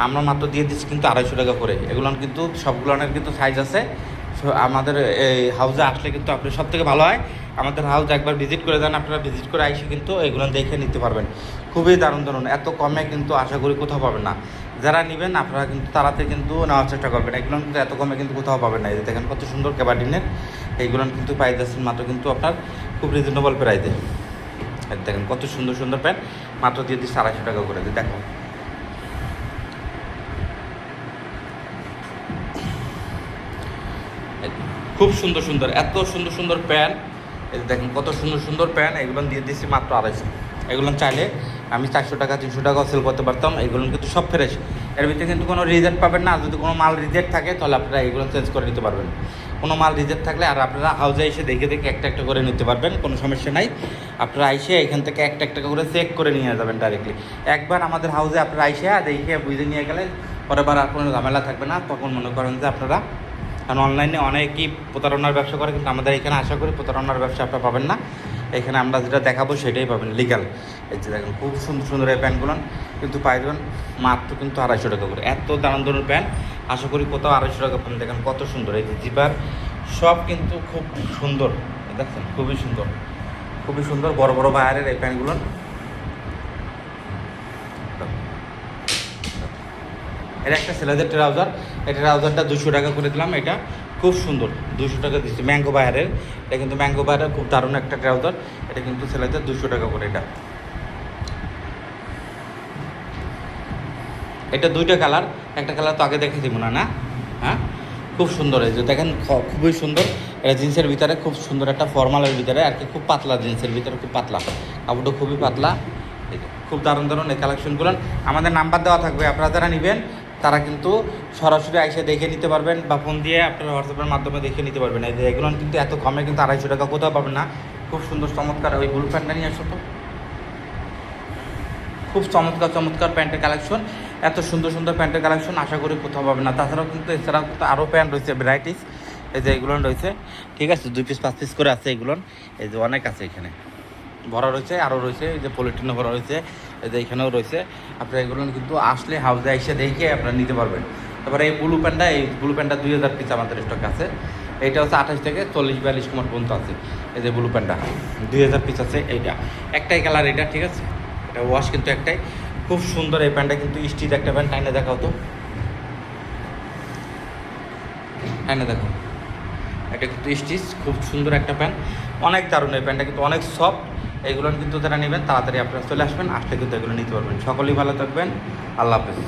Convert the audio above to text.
আমরা মাত্র দিয়ে দিচ্ছি কিন্তু 250 টাকা করে। এগুলো কিন্তু সবগুলোনের কিন্তু সাইজ আছে। আমাদের এই হাউসে আসলে কিন্তু আপনি সব থেকে ভালো হয় আমাদের হাউস একবার ভিজিট করে দেন, আপনারা ভিজিট করে আইসে কিন্তু এগুলো দেখে নিতে পারবেন। খুবই দারুণ দারুণ, এত কমে কিন্তু আশা করি কোথাও পাবেন না। যারা নেবেন আপনারা কিন্তু তাড়াতাড়ি কিন্তু নেওয়ার চেষ্টা করবেন। এগুলো কিন্তু এত কমে কিন্তু কোথাও পাবেন না। এই যে দেখেন কত সুন্দর ক্যাবার্ডিনের, এইগুলো কিন্তু পাই যাচ্ছেন মাত্র কিন্তু আপনার খুব রিজনেবল প্রাইসে। দেখেন কত সুন্দর সুন্দর প্যান্ট মাত্র দিয়ে দিচ্ছে 250 টাকা করে। দেখো খুব সুন্দর সুন্দর, এত সুন্দর সুন্দর প্যান্ট। এই দেখেন কত সুন্দর সুন্দর প্যান্ট, এগুলো দিয়ে দিচ্ছি মাত্র 250। এগুলো চাইলে আমি 400 টাকা 300 টাকাও সেল করতে পারতাম। এগুলো কিন্তু সব ফ্রেশ, এর ভিতরে কিন্তু কোনো রিজেক্ট পাবেন না। যদি কোনো মাল রিজেক্ট থাকে তাহলে আপনারা এগুলো চেঞ্জ করে নিতে পারবেন। কোনো মাল রিজেক্ট থাকলে আর আপনারা হাউসে এসে দেখে দেখে একটা একটা করে নিতে পারবেন, কোনো সমস্যা নাই। আপনারা এসে এখান থেকে একটা একটা করে চেক করে নিয়ে যাবেন ডাইরেক্টলি। একবার আমাদের হাউসে আপনারা এসে দেখে বুঝে নিয়ে গেলে পরেরবার আর কোনো ঝামেলা থাকবে না। তখন মনে করেন যে আপনারা, কারণ অনলাইনে অনেকেই প্রতারণার ব্যবসা করে, কিন্তু আমাদের এখানে আশা করি প্রতারণার ব্যবসা আপনারা পাবেন না। এখানে আমরা যেটা দেখাবো সেটাই পাবেন লিগাল। এই যে দেখেন খুব সুন্দর সুন্দর এই প্যান্টগুলো কিন্তু পাই যাবেন মাত্র কিন্তু 250 টাকা করে। এত দারুণ দারুণ প্যান্ট আশা করি কোথাও 250 টাকা পাবেন। দেখেন কত সুন্দর, এই যে জিপার সব কিন্তু খুব সুন্দর, দেখছেন খুবই সুন্দর, খুবই সুন্দর বড় বড় বায়ারের এই প্যান্টগুলো। এটা একটা ছেলেদের ট্রাউজার, এই ট্রাউজারটা 200 টাকা করে দিলাম। এটা খুব সুন্দর, 200 টাকা দিচ্ছি ম্যাঙ্গো বায়ারের। এটা কিন্তু ম্যাঙ্গো বায়ারের খুব দারুণ একটা ট্রাউজার। এটা কিন্তু ছেলেদের 200 টাকা করে। এটা দুইটা কালার, একটা কালার তো আগে দেখে দিব না, না হ্যাঁ খুব সুন্দর। এই যে দেখেন খুবই সুন্দর। এটা জিন্সের ভিতরে খুব সুন্দর একটা ফর্মালের ভিতরে আর কি, খুব পাতলা জিন্সের ভিতরে, খুব পাতলা কাপড়টা, খুবই পাতলা। খুব দারুণ দারুণ এই কালেকশনগুলো। আমাদের নাম্বার দেওয়া থাকবে, আপনারা যারা নেবেন তারা কিন্তু সরাসরি এসে দেখে নিতে পারবেন, বা ফোন দিয়ে আপনারা হোয়াটসঅ্যাপের মাধ্যমে দেখে নিতে পারবেন। এই যে এগুলো কিন্তু এত কমে কিন্তু 250 টাকা কোথাও পাবেন না। খুব সুন্দর চমৎকার ওই ব্লু প্যান্টটা নিয়ে আসো তো, খুব চমৎকার চমৎকার প্যান্টের কালেকশন। এত সুন্দর সুন্দর প্যান্টের কালেকশন আশা করি কোথাও পাবে না। তাছাড়াও কিন্তু এছাড়াও কিন্তু আরও প্যান্ট রয়েছে ভ্যারাইটিস। এই যে এগুলো রয়েছে, ঠিক আছে 2 পিস 5 পিস করে আছে এগুলো। এই যে অনেক আছে এখানে ভরা রয়েছে, আরও রয়েছে এই যে পলিথিনে ভরা রয়েছে, এই যে এখানেও রয়েছে। আপনারা এগুলো কিন্তু আসলে হাউসে এসে দেখে আপনারা নিতে পারবেন। তারপরে এই ব্লু প্যান্টটা, এই ব্লু প্যান্টটা 2000 পিস আমাদের স্টক আছে। এইটা হচ্ছে 28 থেকে 40-42 কুমার পর্যন্ত আছে। এই যে ব্লু প্যান্টটা 2000 পিস আছে। এইটা একটাই কালার, এটা ঠিক আছে, এটা ওয়াশ কিন্তু একটাই। খুব সুন্দর এই প্যান্টটা কিন্তু স্টিচ একটা প্যান্ট। টাইনে দেখাও তো, টাইনে দেখো, এটা কিন্তু স্টিচ, খুব সুন্দর একটা প্যান্ট, অনেক দারুণ। এই প্যান্টটা কিন্তু অনেক সফট। এইগুলো কিন্তু যারা নেবেন তাড়াতাড়ি আপনারা চলে আসবেন, আসলে কিন্তু এগুলো নিতে পারবেন। সকলেই ভালো থাকবেন, আল্লাহ হাফেজ।